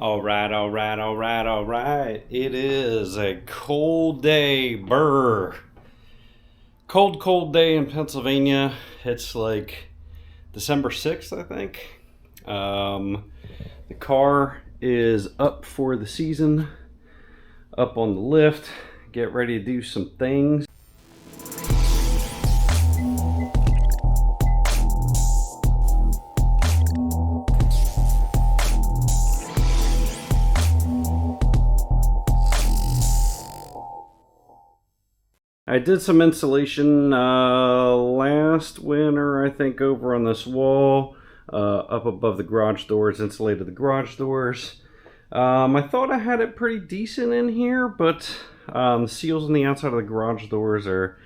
All right, all right, all right, all right. It is a cold day, cold day in Pennsylvania. It's like December 6th, I think. The car is up for the season, up on the lift, get ready to do some things. I did some insulation last winter, I think, over on this wall, up above the garage doors, insulated the garage doors. I thought I had it pretty decent in here, but the seals on the outside of the garage doors are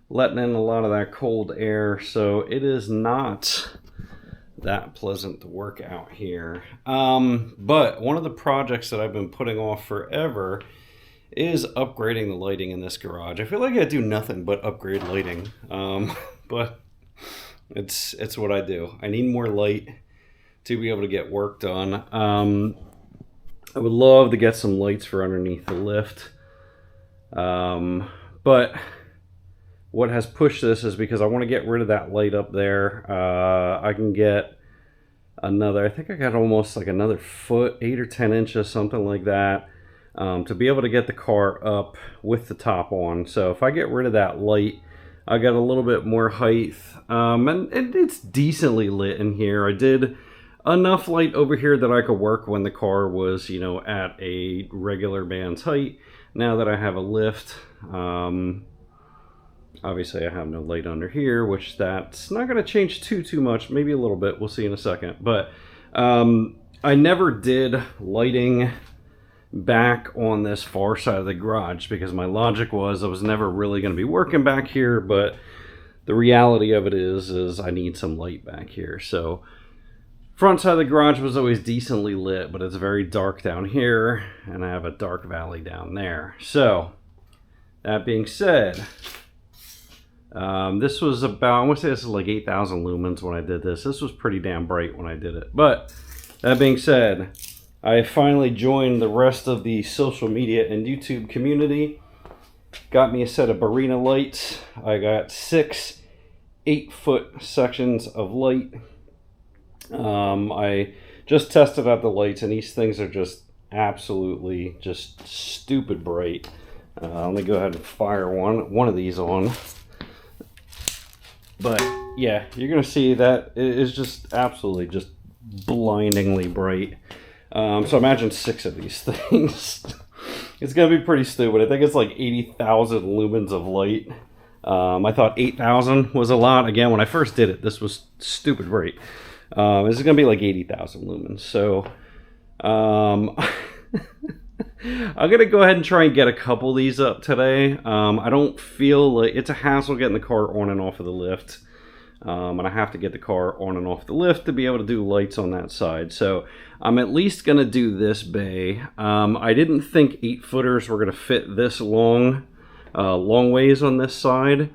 letting in a lot of that cold air, so it is not that pleasant to work out here. But one of the projects that I've been putting off forever is upgrading the lighting in this garage. I feel like I do nothing but upgrade lighting, but it's what I do. I need more light to be able to get work done. I would love to get some lights for underneath the lift, but what has pushed this is because I want to get rid of that light up there. I can get another, I think I got almost like another foot, 8 or 10 inches, something like that, to be able to get the car up with the top on. So if I get rid of that light, I got a little bit more height, and it's decently lit in here. I did enough light over here that I could work when the car was, you know, at a regular man's height. Now that I have a lift, obviously I have no light under here, which that's not going to change too much, maybe a little bit, we'll see in a second. But I never did lighting back on this far side of the garage because my logic was I was never really going to be working back here, but the reality of it is I need some light back here. So front side of the garage was always decently lit, but it's very dark down here, and I have a dark valley down there. So that being said, this was about, I want to say this is like 8,000 lumens when I did this. This was pretty damn bright when I did it. But that being said, I finally joined the rest of the social media and YouTube community. Got me a set of Barrina lights. I got 6 8-foot sections of light. I just tested out the lights, and these things are just absolutely just stupid bright. Let me go ahead and fire one of these on. But yeah, you're gonna see that it is just absolutely just blindingly bright. So imagine 6 of these things. It's gonna be pretty stupid. I think it's like 80,000 lumens of light. I thought 8,000 was a lot. Again, when I first did it, this was stupid bright. This is gonna be like 80,000 lumens. So I'm gonna go ahead and try and get a couple of these up today. I don't feel like it's a hassle getting the car on and off of the lift. And I have to get the car on and off the lift to be able to do lights on that side. So I'm at least going to do this bay. I didn't think 8-footers were going to fit this long ways on this side.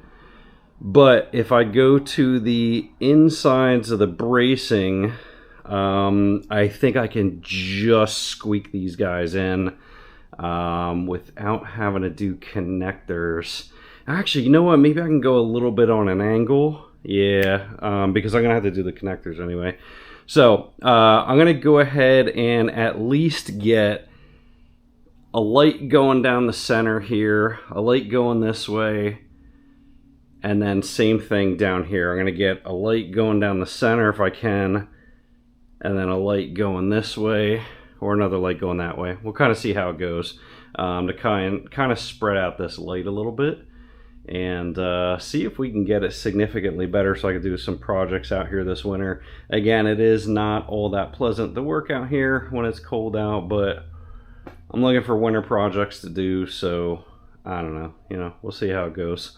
But if I go to the insides of the bracing, I think I can just squeak these guys in without having to do connectors. Actually, you know what? Maybe I can go a little bit on an angle. Yeah, because I'm going to have to do the connectors anyway. So I'm going to go ahead and at least get a light going down the center here, a light going this way, and then same thing down here. I'm going to get a light going down the center if I can, and then a light going this way, or another light going that way. We'll kind of see how it goes to kind of spread out this light a little bit. And see if we can get it significantly better so I can do some projects out here this winter. Again, it is not all that pleasant to work out here when it's cold out, but I'm looking for winter projects to do, so I don't know, you know, we'll see how it goes.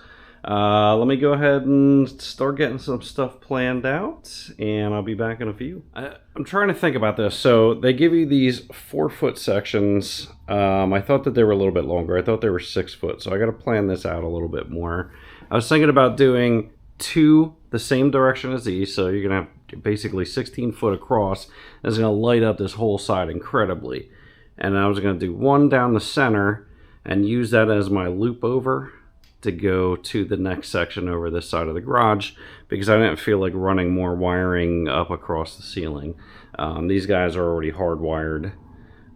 Let me go ahead and start getting some stuff planned out, and I'll be back in a few. I'm trying to think about this. So they give you these 4-foot sections. I thought that they were a little bit longer. I thought they were 6 foot, so I got to plan this out a little bit more. I was thinking about doing 2 the same direction as these, so you're gonna have basically 16 foot across. It's going to light up this whole side incredibly. And I was going to do one down the center and use that as my loop over to go to the next section over this side of the garage, because I didn't feel like running more wiring up across the ceiling. These guys are already hardwired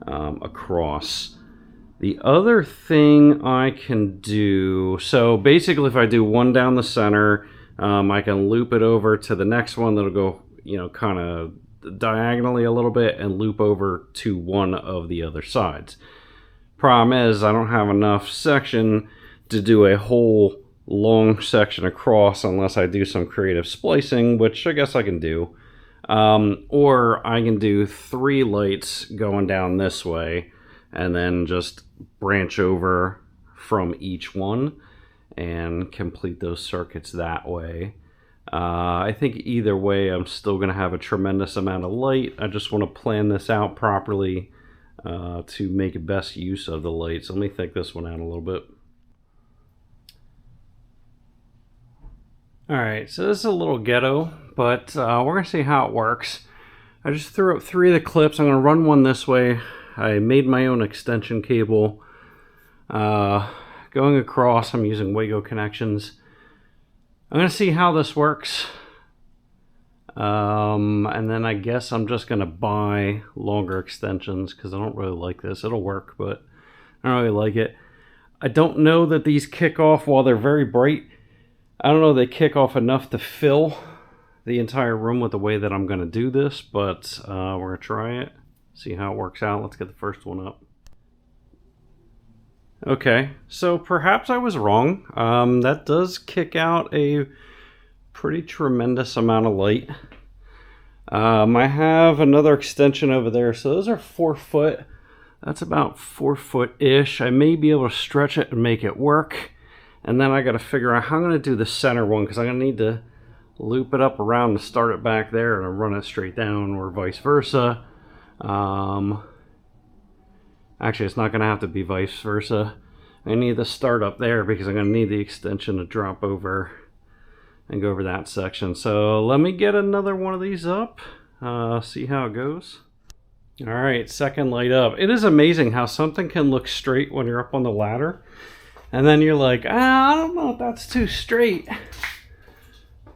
across. The other thing I can do, so basically if I do one down the center, I can loop it over to the next one that'll go, you know, kind of diagonally a little bit and loop over to one of the other sides. Problem is, I don't have enough section to do a whole long section across unless I do some creative splicing, which I guess I can do. Or I can do 3 lights going down this way and then just branch over from each one and complete those circuits that way. I think either way I'm still going to have a tremendous amount of light. I just want to plan this out properly to make best use of the lights. Let me think this one out a little bit. Alright, so this is a little ghetto, but we're going to see how it works. I just threw up 3 of the clips. I'm going to run one this way. I made my own extension cable. Going across, I'm using Wago connections. I'm going to see how this works. And then I guess I'm just going to buy longer extensions because I don't really like this. It'll work, but I don't really like it. I don't know that these kick off while they're very bright. I don't know if they kick off enough to fill the entire room with the way that I'm going to do this, but we're going to try it, see how it works out. Let's get the first one up. Okay, so perhaps I was wrong. That does kick out a pretty tremendous amount of light. I have another extension over there, so those are 4 foot. That's about 4 foot-ish. I may be able to stretch it and make it work. And then I got to figure out how I'm going to do the center one, because I'm going to need to loop it up around to start it back there and run it straight down, or vice versa. Actually, it's not going to have to be vice versa. I need the start up there because I'm going to need the extension to drop over and go over that section. So let me get another one of these up, see how it goes. All right, second light up. It is amazing how something can look straight when you're up on the ladder. And then you're like, I don't know if that's too straight.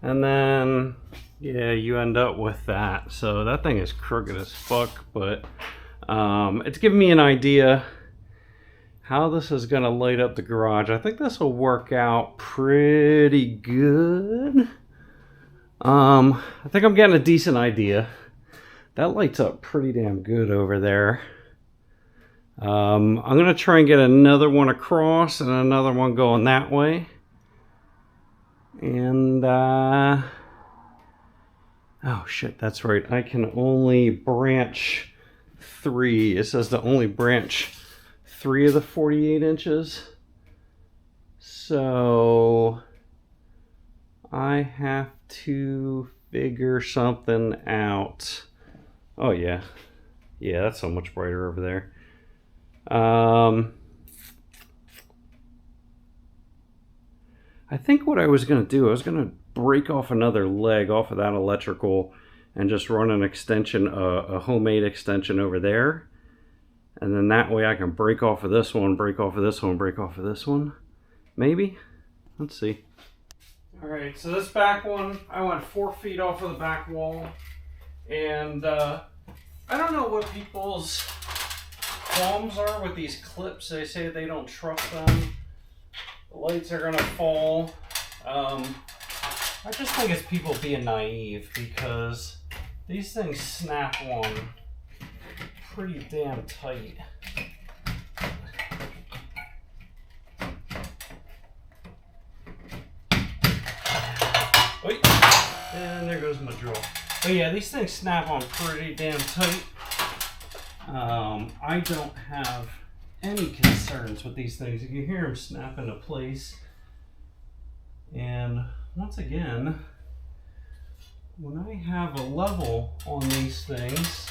And then, yeah, you end up with that. So that thing is crooked as fuck, but it's giving me an idea how this is gonna light up the garage. I think this will work out pretty good. I think I'm getting a decent idea. That lights up pretty damn good over there. I'm going to try and get another one across and another one going that way. And, oh shit, that's right. I can only branch 3. It says to only branch 3 of the 48 inches. So, I have to figure something out. Oh yeah. Yeah, that's so much brighter over there. I think what I was going to do, I was going to break off another leg off of that electrical and just run an extension, a homemade extension over there. And then that way I can break off of this one, break off of this one, break off of this one. Maybe? Let's see. Alright, so this back one, I went 4 feet off of the back wall. And I don't know what people's qualms are with these clips. They say they don't trust them. The lights are gonna fall. I just think it's people being naive, because these things snap on pretty damn tight. Wait, and there goes my drill. But yeah, these things snap on pretty damn tight. I don't have any concerns with these things. You can hear them snap into place. And once again, when I have a level on these things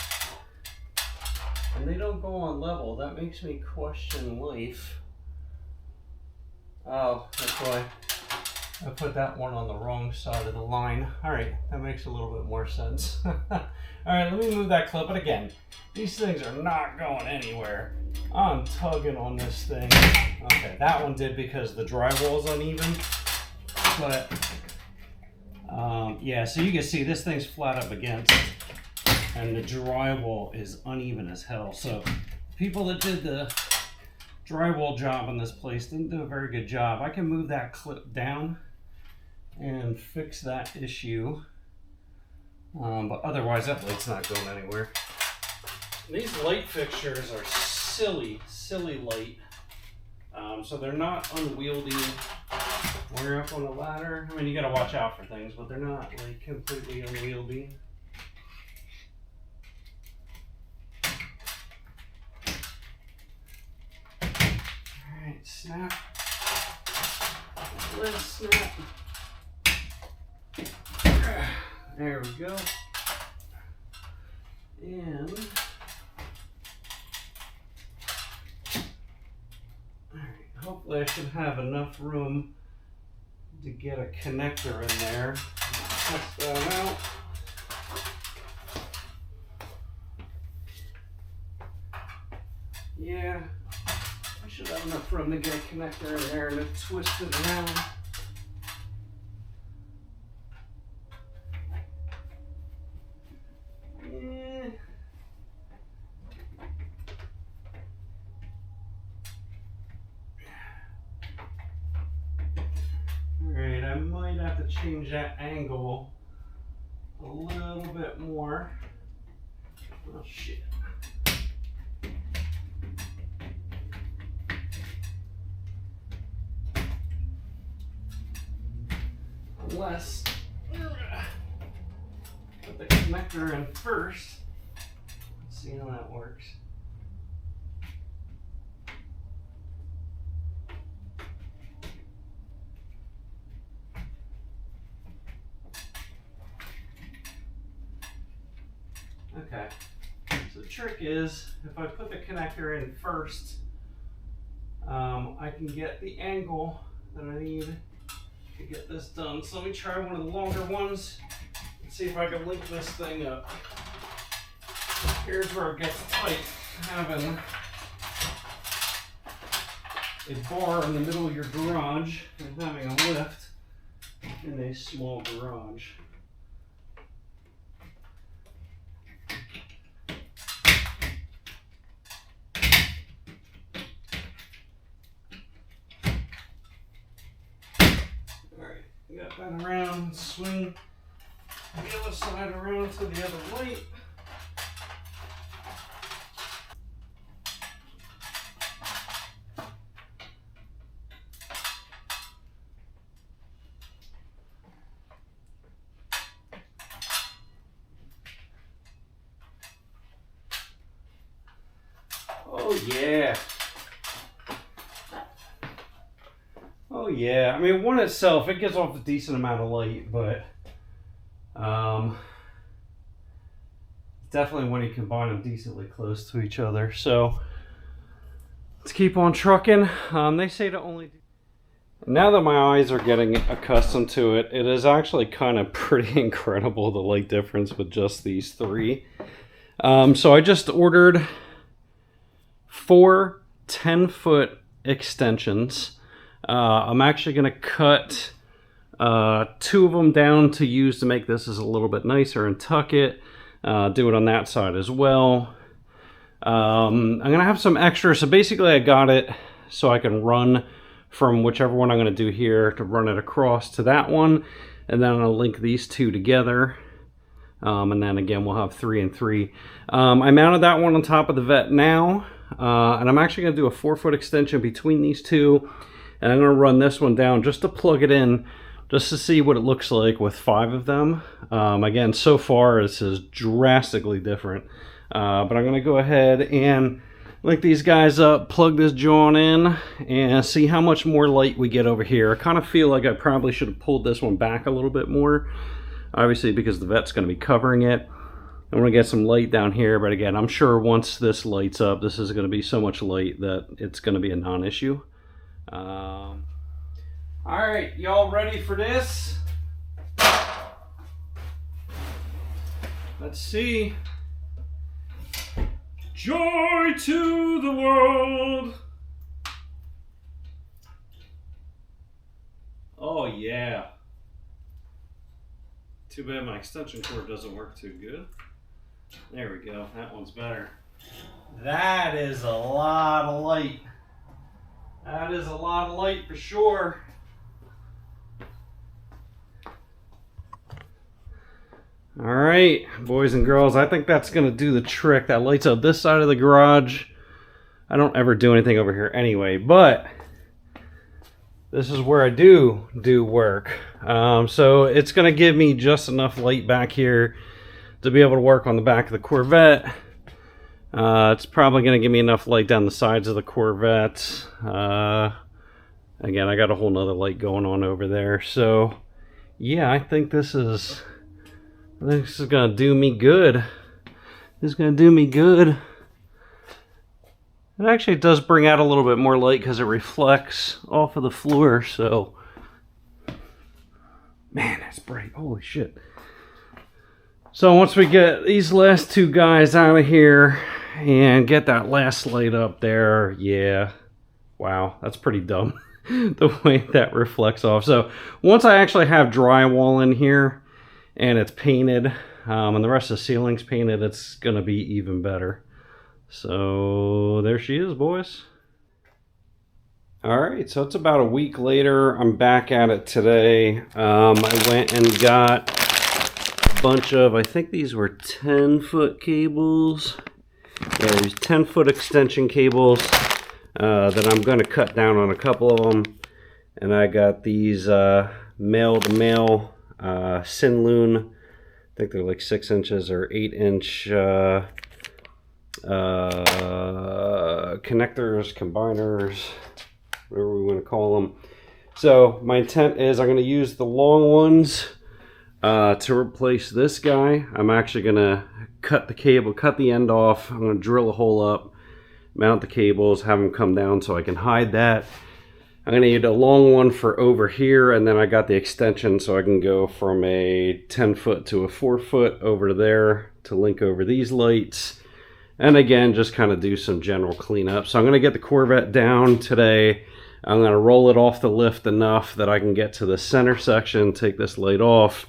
and they don't go on level, that makes me question life. Oh, that's why I put that one on the wrong side of the line. All right, that makes a little bit more sense. All right, let me move that clip. But again, these things are not going anywhere. I'm tugging on this thing. Okay, that one did because the drywall is uneven. But yeah, so you can see this thing's flat up against, and the drywall is uneven as hell. So people that did the drywall job on this place didn't do a very good job. I can move that clip down and fix that issue, but otherwise that light's not going anywhere. These light fixtures are silly light, so they're not unwieldy. When you're up on the ladder, I mean, you gotta watch out for things, but they're not like completely unwieldy. Alright, snap. Let's snap. There we go. And alright, hopefully I should have enough room to get a connector in there. Test that out. Yeah, I should have enough room to get a connector in there and to twist it around. Alright, I might have to change that angle a little bit more. Oh shit. Unless put the connector in first. Let's see how that works. Okay, so the trick is, if I put the connector in first, I can get the angle that I need to get this done. So let me try one of the longer ones and see if I can link this thing up. Here's where it gets tight, having a bar in the middle of your garage and having a lift in a small garage. Got that around, swing the other side around to the other light. Oh yeah. Oh yeah, I mean, one itself, it gives off a decent amount of light, but definitely when you combine them decently close to each other. So let's keep on trucking. They say to only do... Now that my eyes are getting accustomed to it, it is actually kind of pretty incredible, the light difference with just these three. So I just ordered 4 10-foot extensions. I'm actually going to cut 2 of them down to use to make this as a little bit nicer and tuck it. Do it on that side as well. I'm going to have some extra. So basically I got it so I can run from whichever one I'm going to do here to run it across to that one. And then I'll link these 2 together. And then again, we'll have 3 and 3. I mounted that one on top of the vet now. And I'm actually going to do a 4-foot extension between these 2. And I'm going to run this one down just to plug it in, just to see what it looks like with 5 of them. Again, so far this is drastically different. But I'm going to go ahead and link these guys up, plug this joint in, and see how much more light we get over here. I kind of feel like I probably should have pulled this one back a little bit more, obviously because the vet's going to be covering it. I want to get some light down here, but again, I'm sure once this lights up, this is going to be so much light that it's going to be a non-issue. All right, y'all ready for this? Let's see. Joy to the world. Oh yeah. Too bad my extension cord doesn't work too good. There we go, that one's better. That is a lot of light. That is a lot of light for sure. All right, boys and girls, I think that's gonna do the trick. That lights up this side of the garage. I don't ever do anything over here anyway, but this is where I do work. So it's gonna give me just enough light back here to be able to work on the back of the Corvette. It's probably gonna give me enough light down the sides of the Corvette. Again, I got a whole nother light going on over there. So yeah, I think this is gonna do me good. This is gonna do me good. It actually does bring out a little bit more light because it reflects off of the floor, so man, that's bright. Holy shit. So once we get these last two guys out of here and get that last light up there, yeah, wow, that's pretty dumb the way that reflects off. So once I actually have drywall in here and it's painted, and the rest of the ceiling's painted, it's gonna be even better. So there she is, boys. All right, so it's about a week later. I'm back at it today. I went and got a bunch of, I think these were 10-foot cables. Yeah, these 10-foot extension cables that I'm going to cut down on a couple of them. And I got these male-to-male Sinloon. I think they're like 6 inches or 8-inch connectors, combiners, whatever we want to call them. So my intent is I'm going to use the long ones to replace this guy. I'm actually going to cut the cable, cut the end off. I'm going to drill a hole up, mount the cables, have them come down so I can hide that. I'm going to need a long one for over here, and then I got the extension so I can go from a 10-foot to a 4-foot over to there to link over these lights. And again, just kind of do some general cleanup. So I'm going to get the Corvette down today. I'm going to roll it off the lift enough that I can get to the center section, take this light off,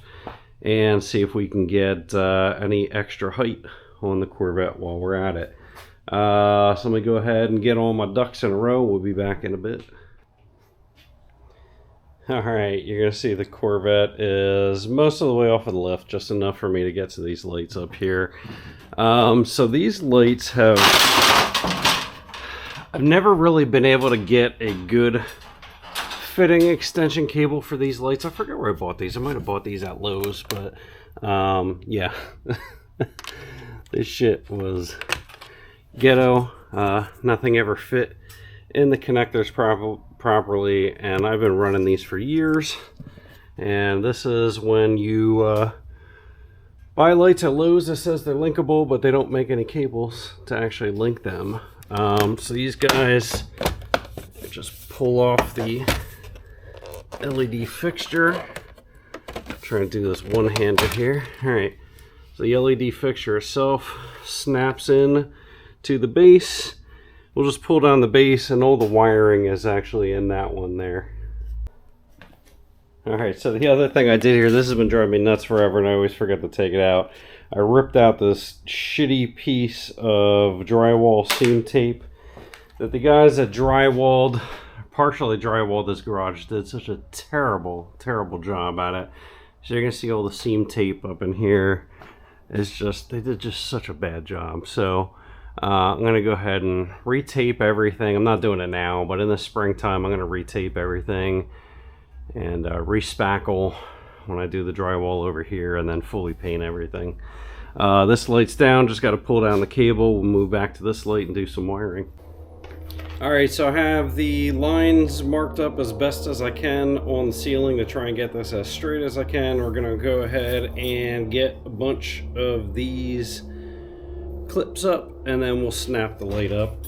and see if we can get any extra height on the Corvette while we're at it. So I'm going to go ahead and get all my ducks in a row. We'll be back in a bit. Alright, you're going to see the Corvette is most of the way off of the lift, just enough for me to get to these lights up here. So these lights have... I've never really been able to get a good fitting extension cable for these lights. I forget where I bought these. I might have bought these at Lowe's, but yeah. This shit was ghetto. Nothing ever fit in the connectors properly, and I've been running these for years. And this is when you buy lights at Lowe's that says they're linkable, but they don't make any cables to actually link them. So these guys just pull off the LED fixture. I'm trying to do this one-handed here. Alright, so the LED fixture itself snaps in to the base. We'll just pull down the base, and all the wiring is actually in that one there. Alright, so the other thing I did here, this has been driving me nuts forever and I always forget to take it out. I ripped out this shitty piece of drywall seam tape that the guys that partially drywalled this garage did such a terrible, terrible job at it. So you're going to see all the seam tape up in here. It's just, they did just such a bad job. So I'm going to go ahead and retape everything. I'm not doing it now, but in the springtime I'm going to retape everything and respackle when I do the drywall over here, and then fully paint everything. This light's down, just got to pull down the cable. We'll move back to this light and do some wiring. Alright, so I have the lines marked up as best as I can on the ceiling to try and get this as straight as I can. We're going to go ahead and get a bunch of these clips up, and then we'll snap the light up.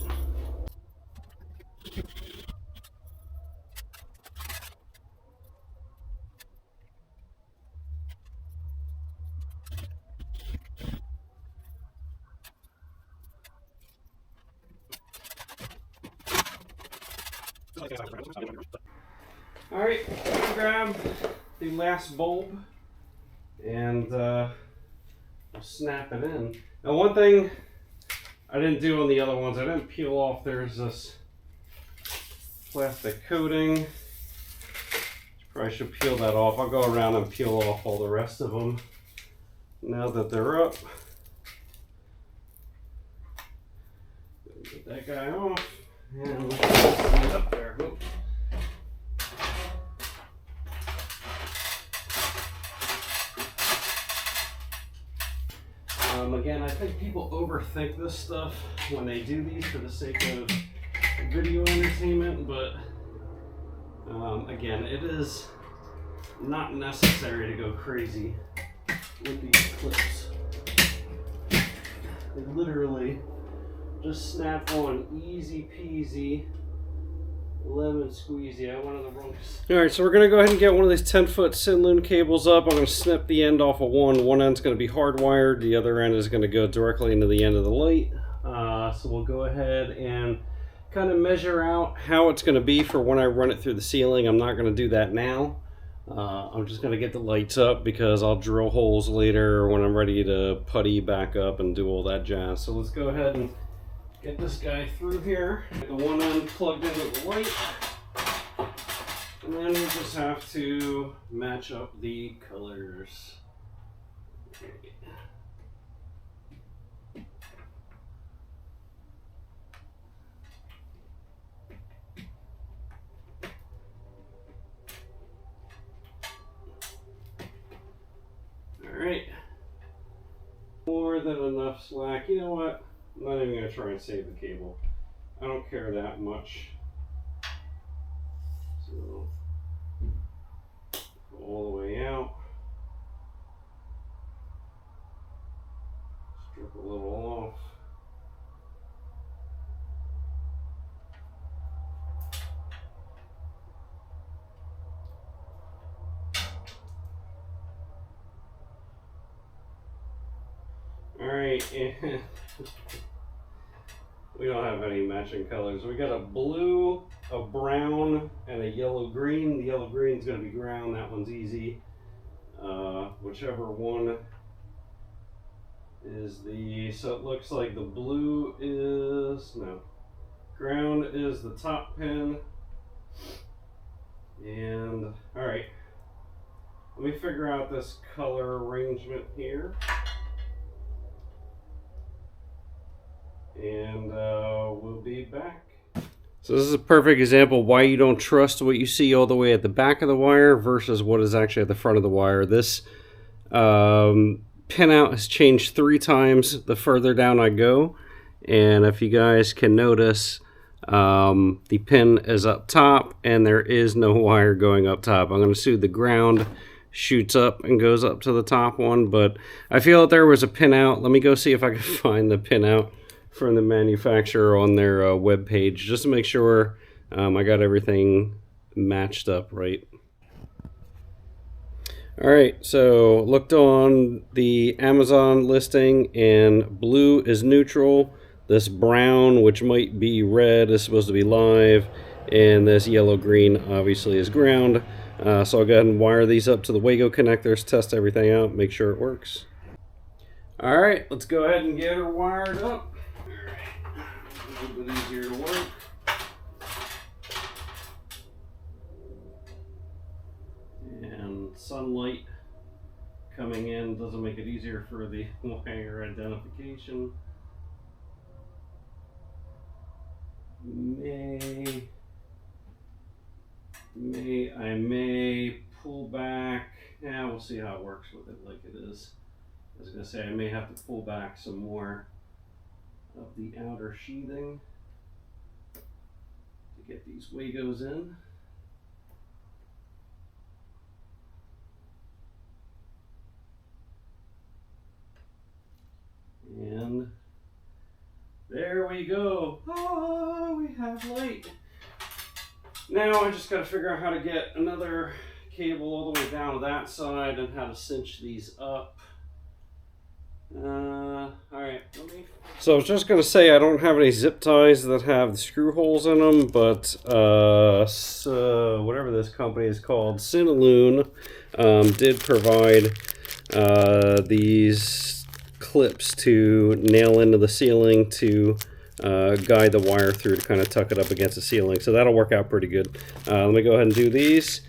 Alright, grab the last bulb and we'll snap it in. Now one thing I didn't do on the other ones, I didn't peel off, there's this plastic coating. Probably should peel that off. I'll go around and peel off all the rest of them now that they're up. Get that guy off and let's get up there. Oops. Again, I think people overthink this stuff when they do these for the sake of video entertainment, but again, it is not necessary to go crazy with these clips. They literally just snap on easy peasy, lemon squeezy. I went on the wrong. Alright, so we're going to go ahead and get one of these 10-foot Sinloon cables up. I'm going to snip the end off of one. One end's going to be hardwired. The other end is going to go directly into the end of the light. So we'll go ahead and kind of measure out how it's going to be for when I run it through the ceiling. I'm not going to do that now. I'm just going to get the lights up because I'll drill holes later when I'm ready to putty back up and do all that jazz. So let's go ahead and get this guy through here. Get the one end plugged into the light. And then we just have to match up the colors. Alright. More than enough slack. You know what? I'm not even going to try and save the cable. I don't care that much. So, go all the way out. Strip a little off. Alright, and we don't have any matching colors. We got a blue, a brown, and a yellow green. The yellow green is going to be ground. That one's easy. Whichever one is the, so it looks like the blue is, no, ground is the top pin. And, alright, let me figure out this color arrangement here. And we'll be back. So this is a perfect example why you don't trust what you see all the way at the back of the wire versus what is actually at the front of the wire. This pinout has changed 3 times the further down I go. And if you guys can notice, the pin is up top and there is no wire going up top. I'm going to assume the ground shoots up and goes up to the top one, but I feel that there was a pinout. Let me go see if I can find the pinout from the manufacturer on their web page, just to make sure I got everything matched up right. Alright, so looked on the Amazon listing and blue is neutral, this brown, which might be red, is supposed to be live, and this yellow green obviously is ground. So I'll go ahead and wire these up to the Wago connectors, test everything out, make sure it works. Alright, let's go ahead and get her wired up. A little bit easier to work. And sunlight coming in doesn't make it easier for the wire identification. I may pull back. Yeah, we'll see how it works with it like it is. I was going to say I may have to pull back some more of the outer sheathing to get these Wagos in. And there we go. Oh, we have light. Now I just got to figure out how to get another cable all the way down to that side and how to cinch these up. Alright, so I was just going to say I don't have any zip ties that have the screw holes in them, but so whatever this company is called, Cinnaloon, did provide these clips to nail into the ceiling to guide the wire through to kind of tuck it up against the ceiling. So that'll work out pretty good. Let me go ahead and do these.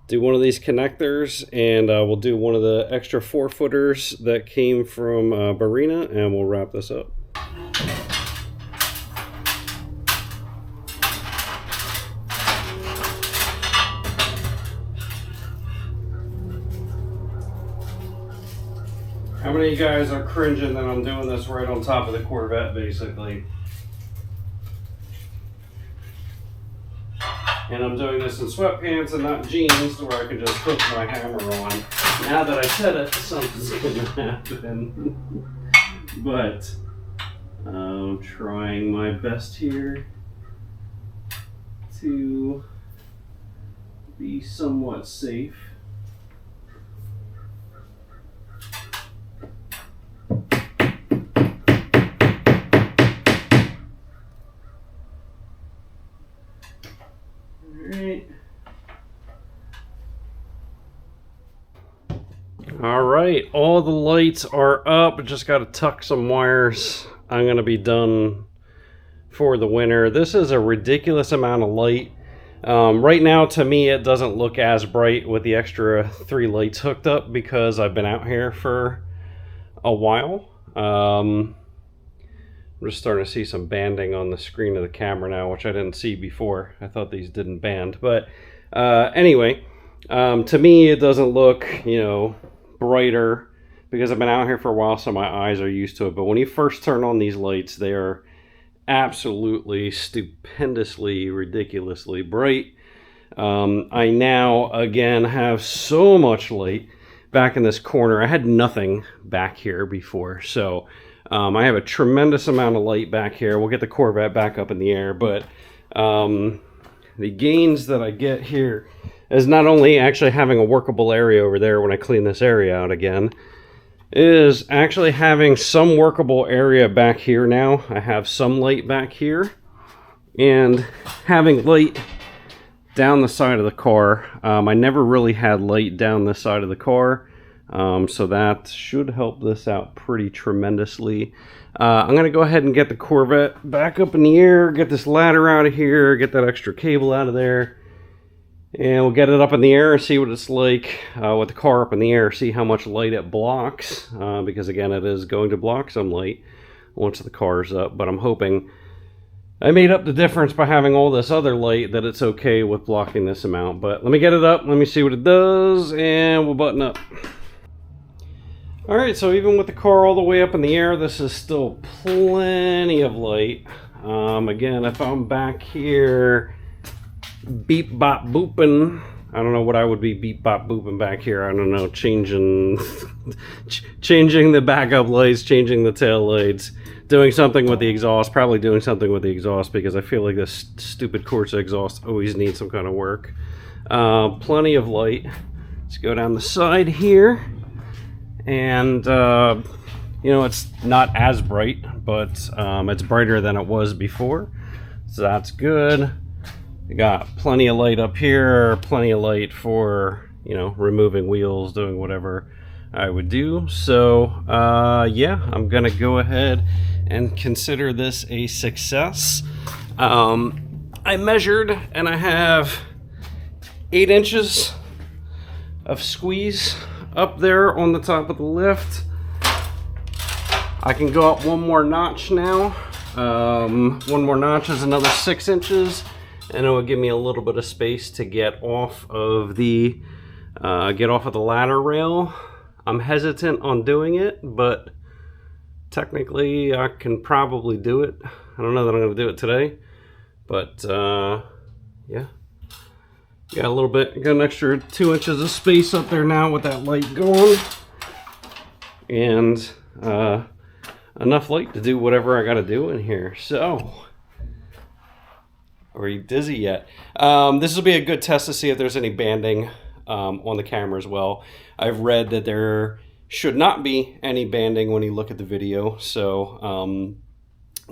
Do one of these connectors, and we'll do one of the extra 4-footers that came from Barrina, and we'll wrap this up. How many of you guys are cringing that I'm doing this right on top of the Corvette, basically? And I'm doing this in sweatpants and not jeans, where I can just hook my hammer on. Now that I said it, something's going to happen. But I'm trying my best here to be somewhat safe. All right, all the lights are up. I just got to tuck some wires. I'm going to be done for the winter. This is a ridiculous amount of light. Right now, to me, it doesn't look as bright with the extra 3 lights hooked up because I've been out here for a while. I'm just starting to see some banding on the screen of the camera now, which I didn't see before. I thought these didn't band. But anyway, to me, it doesn't look, you know, brighter because I've been out here for a while, so my eyes are used to it. But when you first turn on these lights, they are absolutely stupendously, ridiculously bright. I now again have so much light back in this corner. I had nothing back here before, so I have a tremendous amount of light back here. We'll get the Corvette back up in the air, but the gains that I get here is not only actually having a workable area over there when I clean this area out again, is actually having some workable area back here now. I have some light back here, and having light down the side of the car. I never really had light down this side of the car, so that should help this out pretty tremendously. I'm going to go ahead and get the Corvette back up in the air, get this ladder out of here, get that extra cable out of there, and we'll get it up in the air and see what it's like with the car up in the air, see how much light it blocks, because again, it is going to block some light once the car's up, but I'm hoping I made up the difference by having all this other light that it's okay with blocking this amount. But let me get it up, let me see what it does, and we'll button up. Alright, so even with the car all the way up in the air, this is still plenty of light. Again, if I'm back here beep bop booping, I don't know what I would be beep bop booping back here. I don't know, changing changing the backup lights, changing the tail lights, doing something with the exhaust, probably doing something with the exhaust because I feel like this stupid Corsa exhaust always needs some kind of work. Plenty of light. Let's go down the side here, and you know, it's not as bright, but it's brighter than it was before, so that's good. We got plenty of light up here, plenty of light for, you know, removing wheels, doing whatever I would do. So yeah, I'm gonna go ahead and consider this a success. I measured and I have 8 inches of squeeze up there on the top of the lift. I can go up one more notch now. One more notch is another 6 inches, and it will give me a little bit of space to get off of the ladder rail. I'm hesitant on doing it, but technically I can probably do it. I don't know that I'm going to do it today, but yeah, got a little bit, got an extra 2 inches of space up there now with that light going, and enough light to do whatever I got to do in here. So, are you dizzy yet? This will be a good test to see if there's any banding on the camera as well. I've read that there should not be any banding when you look at the video. So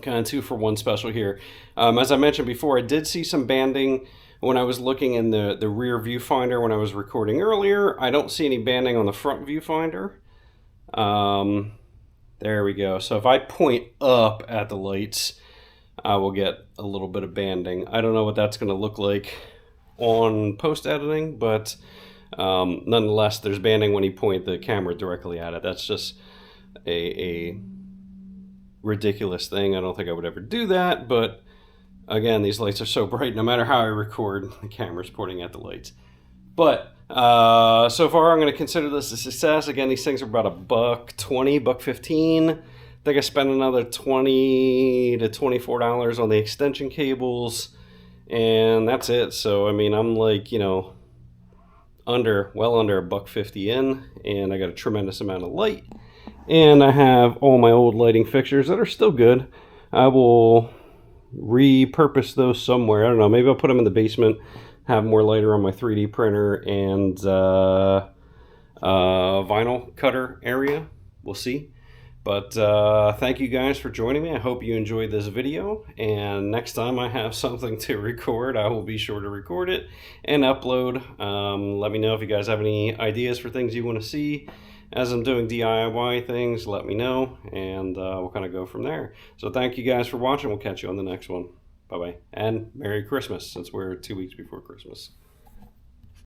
kind of 2-for-1 special here. As I mentioned before, I did see some banding when I was looking in the rear viewfinder when I was recording earlier. I don't see any banding on the front viewfinder. There we go. So if I point up at the lights, I will get a little bit of banding. I don't know what that's going to look like on post-editing, but nonetheless, there's banding when you point the camera directly at it. That's just a ridiculous thing. I don't think I would ever do that, but again, these lights are so bright, no matter how I record, the camera's pointing at the lights. But so far, I'm going to consider this a success. Again, these things are about $1.20, $1.15. I think I spent another $20 to $24 on the extension cables, and that's it. So I mean, I'm like, you know, well under $1.50 in, and I got a tremendous amount of light, and I have all my old lighting fixtures that are still good. I will repurpose those somewhere. I don't know, maybe I'll put them in the basement, have more lighter on my 3D printer and vinyl cutter area. We'll see. But thank you guys for joining me. I hope you enjoyed this video, and next time I have something to record, I will be sure to record it and upload. Let me know if you guys have any ideas for things you want to see as I'm doing DIY things. Let me know, and we'll kind of go from there. So thank you guys for watching. We'll catch you on the next one. Bye-bye, and Merry Christmas, since we're 2 weeks before Christmas.